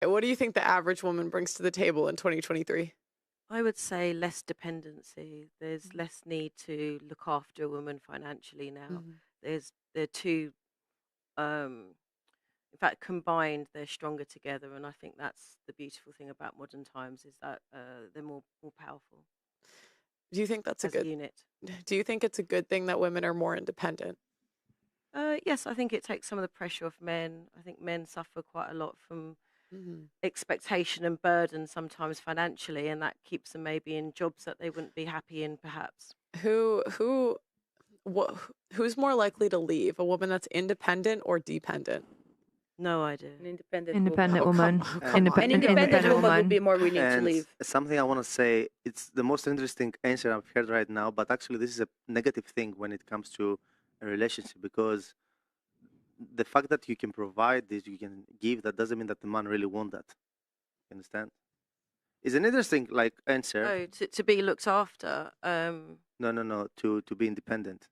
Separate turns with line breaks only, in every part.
What do you think the average woman brings to the table in 2023?
I would say less dependency. There's less need to look after a woman financially now. They're two, in fact, combined, they're stronger together, and I think that's the beautiful thing about modern times is that they're more powerful.
Do you think that's
as a unit?
Do you think it's a good thing that women are more independent?
Yes, I think it takes some of the pressure off men. I think men suffer quite a lot from expectation and burden sometimes financially, and that keeps them maybe in jobs that they wouldn't be happy in, perhaps.
Who's more likely to leave? A woman that's independent or dependent?
No idea.
An independent
woman.
An independent woman would be more willing to leave.
Something I want to say, it's the most interesting answer I've heard right now, but actually this is a negative thing when it comes to a relationship, because the fact that you can provide this, you can give, that doesn't mean that the man really want that. You understand? It's an interesting answer.
Oh, to be looked after.
No, to be independent.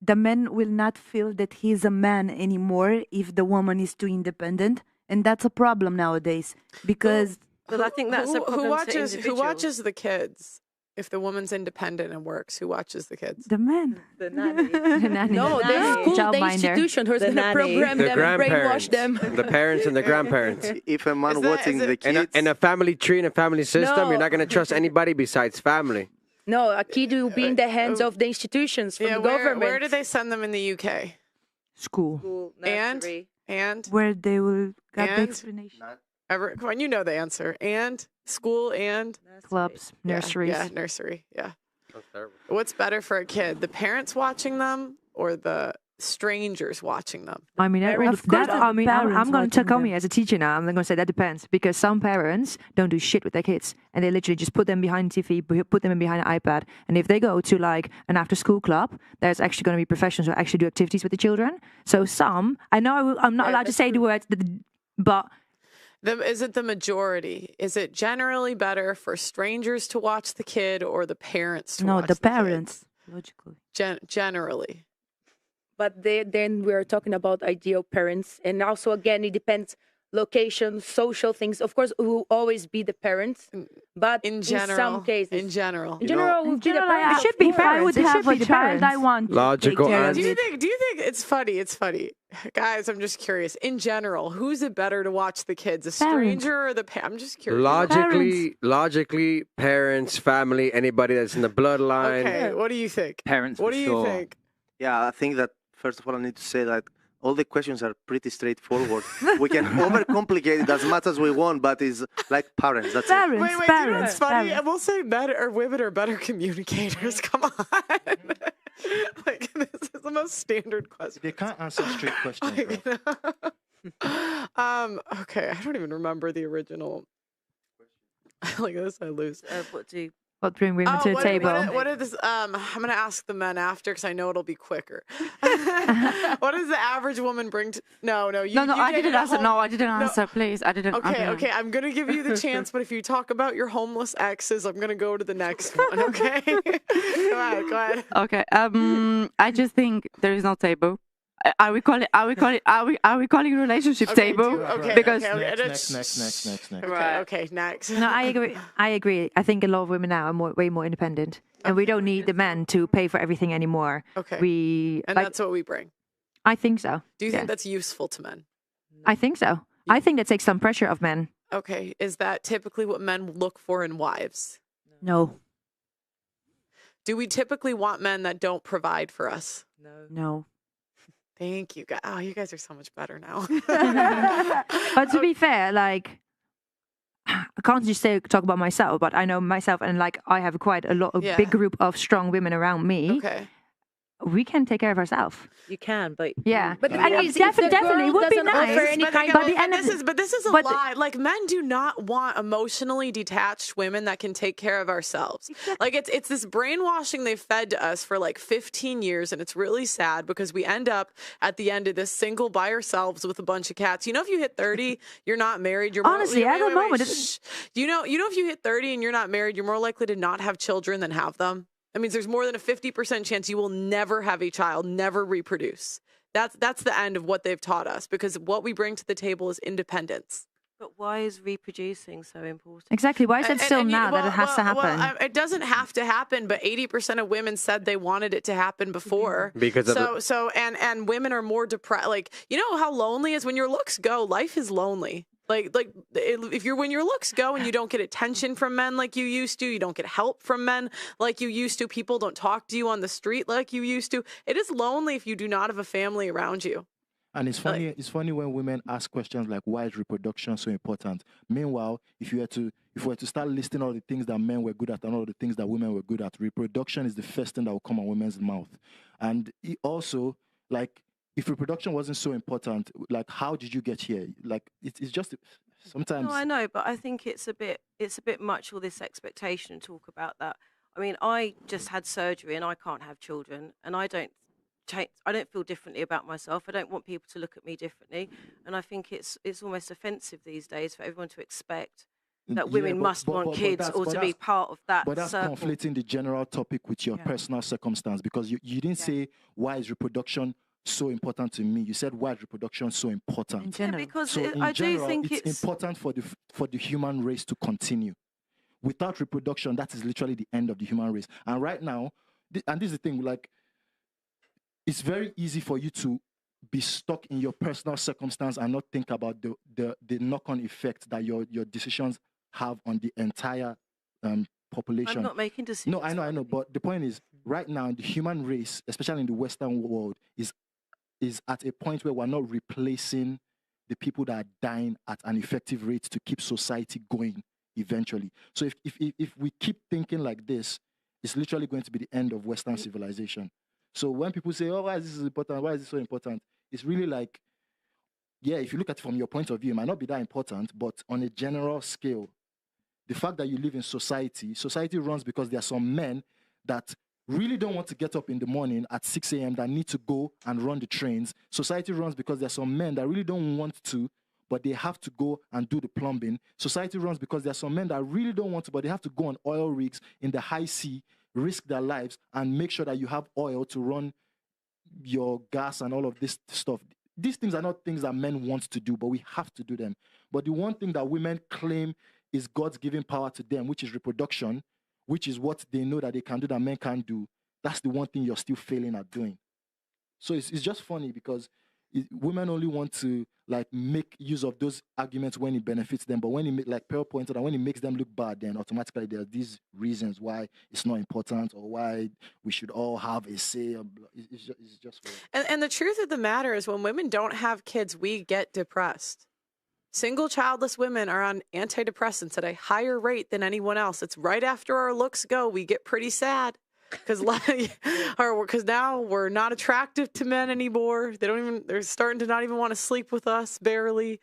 The man will not feel that he's a man anymore if the woman is too independent, and that's a problem nowadays. Because
I think that's a problem.
Who watches the kids? If the woman's independent and works, who watches the kids?
The man.
The nanny.
The nanny.
No, the school, the institution who's going to program them and brainwash them.
The parents and the grandparents.
If a man watching the kids...
In a family tree, in a family system, you're not going to trust anybody besides family.
No, a kid will be in the hands of the institutions from the government.
Where do they send them in the UK?
School.
Nursery.
And?
Where they will get the explanation.
Come on, you know the answer. And? School and?
Clubs, nurseries.
Yeah, nursery, yeah. That's terrible. What's better for a kid? The parents watching them or the strangers watching them?
I mean, I'm going to come here as a teacher now. I'm going to say that depends, because some parents don't do shit with their kids, and they literally just put them behind TV, put them behind an iPad. And if they go to an after-school club, there's actually going to be professionals who actually do activities with the children. So I know I'm not allowed to say the word, but.
Is it the majority? Is it generally better for strangers to watch the kid or the parents to watch the kid? No, the
parents, logically.
Generally.
But then we're talking about ideal parents. And also, again, it depends location, social things. Of course, it will always be the parents. But in some cases.
In general.
In general,
it should be parents. I would have a child I want.
Logical answer.
Do you think it's funny? It's funny. Guys, I'm just curious. In general, who's it better to watch the kids? A stranger or the parent? I'm just curious.
Logically, parents, family, anybody that's in the bloodline.
Okay, what do you think?
Parents,
what do you think?
Yeah, I think that, first of all, I need to say that all the questions are pretty straightforward. We can overcomplicate it as much as we want, but it's like parents. That's
Wait, do you know what's funny? I will say women are better communicators. Come on. This is the most standard question.
They can't answer straight questions.
Okay, I don't even remember the original. Like this, I lose.
What bring women to the table?
What are this? I'm going to ask the men after because I know it'll be quicker. What does the average woman bring to? No,
I didn't answer. No, I didn't answer. Please, I didn't.
Okay. I'm going to give you the chance, but if you talk about your homeless exes, I'm going to go to the next one. Okay. Go ahead.
Okay. I just think there is no table. Are we calling relationship table?
Okay.
Because
next.
Okay, next.
No, I agree. I think a lot of women now are way more independent, and we don't need the men to pay for everything anymore.
Okay. That's what we bring.
I think so.
Do you think that's useful to men?
I think so. I think that takes some pressure off men.
Okay. Is that typically what men look for in wives?
No.
Do we typically want men that don't provide for us?
No.
Thank you guys. Oh, you guys are so much better now.
But to be fair, I can't just talk about myself, but I know myself, and I have quite a big group of strong women around me.
Okay.
We can take care of ourselves.
You can, but
definitely would be nice.
But this is a lie. Men do not want emotionally detached women that can take care of ourselves. It's this brainwashing they've fed to us for 15 years, and it's really sad because we end up at the end of this single by ourselves with a bunch of cats. You know, if you hit 30, you're not married. You're
honestly at the moment.
You know, if you hit 30 and you're not married, you're more likely to not have children than have them. That means there's more than a 50% chance you will never have a child, never reproduce. That's the end of what they've taught us, because what we bring to the table is independence.
But why is reproducing so important?
Exactly. Why is it still now that it has to happen?
Well, it doesn't have to happen, but 80% of women said they wanted it to happen before.
Because
and women are more depressed. Like, you know how lonely it is when your looks go. Life is lonely. Like when your looks go and you don't get attention from men like you used to, you don't get help from men like you used to. People don't talk to you on the street like you used to. It is lonely if you do not have a family around you.
And it's funny. It's funny when women ask questions like, "Why is reproduction so important?" Meanwhile, if we were to start listing all the things that men were good at and all the things that women were good at, reproduction is the first thing that will come out women's mouth. And it also, like, if reproduction wasn't so important, like, how did you get here? Like, it's just sometimes.
No, I know, but I think it's a bit much, all this expectation and talk about that. I mean, I just had surgery and I can't have children, and I don't feel differently about myself. I don't want people to look at me differently, and I think it's almost offensive these days for everyone to expect that women must want kids or to be part of that.
But that's
circle.
conflating the general topic with your personal circumstance, because you didn't say, why is reproduction so important to me? You said, why is reproduction so important?
In general.
Yeah, because
So
I
general,
do think
it's important for the human race to continue. Without reproduction, that is literally the end of the human race. And right now, and this is the thing, like, it's very easy for you to be stuck in your personal circumstance and not think about the knock-on effect that your decisions have on the entire population.
I'm not making decisions.
No, I know. But the point is, right now, the human race, especially in the Western world, is at a point where we're not replacing the people that are dying at an effective rate to keep society going eventually. So if we keep thinking like this, it's literally going to be the end of Western civilization. So when people say, "Oh, why is this important? Why is this so important?" It's really like, yeah, if you look at it from your point of view, it might not be that important, but on a general scale, the fact that you live in society runs because there are some men that really don't want to get up in the morning at 6 a.m. that need to go and run the trains. Society runs because there are some men that really don't want to, but they have to go and do the plumbing. Society runs because there are some men that really don't want to, but they have to go on oil rigs in the high sea, risk their lives, and make sure that you have oil to run your gas and all of this stuff. These things are not things that men want to do, but we have to do them. But the one thing that women claim is God's given power to them, which is reproduction, which is what they know that they can do that men can't do, that's the one thing you're still failing at doing. So it's just funny because women only want to like make use of those arguments when it benefits them, but when it, like Pearl pointed out, when it makes them look bad, then automatically there are these reasons why it's not important or why we should all have a say. It's just weird.
And the truth of the matter is, when women don't have kids, we get depressed. Single childless women are on antidepressants at a higher rate than anyone else. It's right after our looks go, we get pretty sad. Because now we're not attractive to men anymore. They're starting to not even want to sleep with us, barely.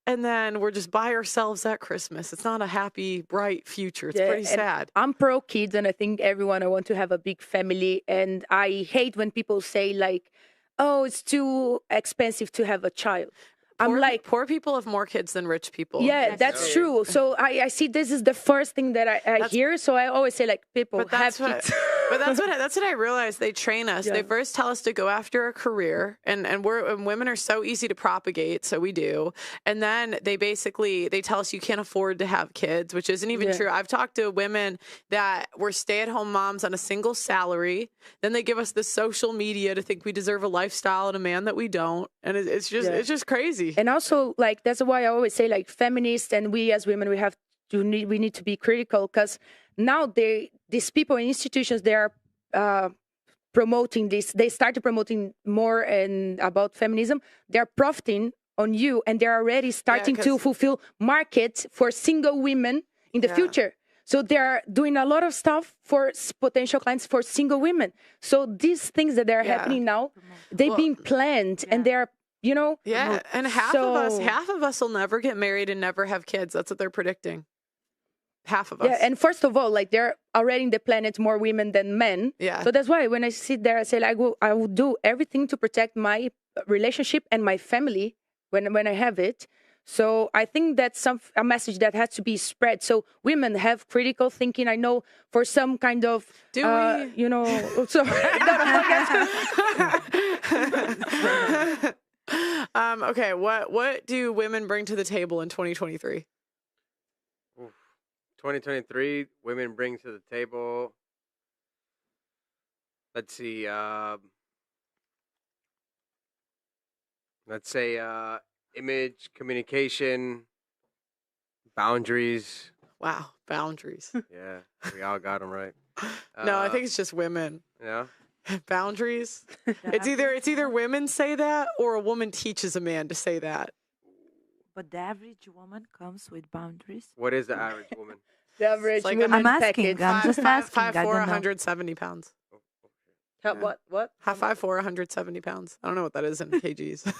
And then we're just by ourselves at Christmas. It's not a happy, bright future. It's pretty sad.
I'm pro kids, and I think I want to have a big family. And I hate when people say like, oh, it's too expensive to have a child. I'm like,
poor people have more kids than rich people.
Yeah, that's true. So I see this is the first thing that I hear. So I always say like, people have kids.
But that's what I realized. They train us. Yeah. They first tell us to go after a career, and women are so easy to propagate, so we do. And then they tell us you can't afford to have kids, which isn't even true. I've talked to women that were stay-at-home moms on a single salary. Then they give us the social media to think we deserve a lifestyle and a man that we don't, and it's just crazy.
And also, like, that's why I always say, like, feminists and we as women, we need to be critical, because now these people in institutions, they are promoting this. They started promoting more and about feminism. They're profiting on you, and they're already starting to fulfill markets for single women in the future. So they're doing a lot of stuff for potential clients for single women. So these things that are happening now, they've been planned, and they're, you know.
Yeah, and half of us will never get married and never have kids. That's what they're predicting. Half of us.
Yeah, and first of all, like, they're already in the planet more women than men.
Yeah.
So that's why when I sit there, I say, like, I will do everything to protect my relationship and my family when I have it. So I think that's a message that has to be spread. So women have critical thinking. I know for some kind of, you know, so
okay, what do women bring to the table in 2023?
2023, women bring to the table. Let's see. Let's say image, communication, boundaries.
Wow, boundaries.
Yeah, we all got them right.
No, I think it's just women.
Yeah.
Boundaries. It's either women say that or a woman teaches a man to say that.
But the average woman comes with boundaries.
What is the average woman?
The average
like
woman
I'm asking. I'm just asking.
5'4",
I don't know.
170 pounds.
What?
5'4", 170 pounds. I don't know what that is in kgs.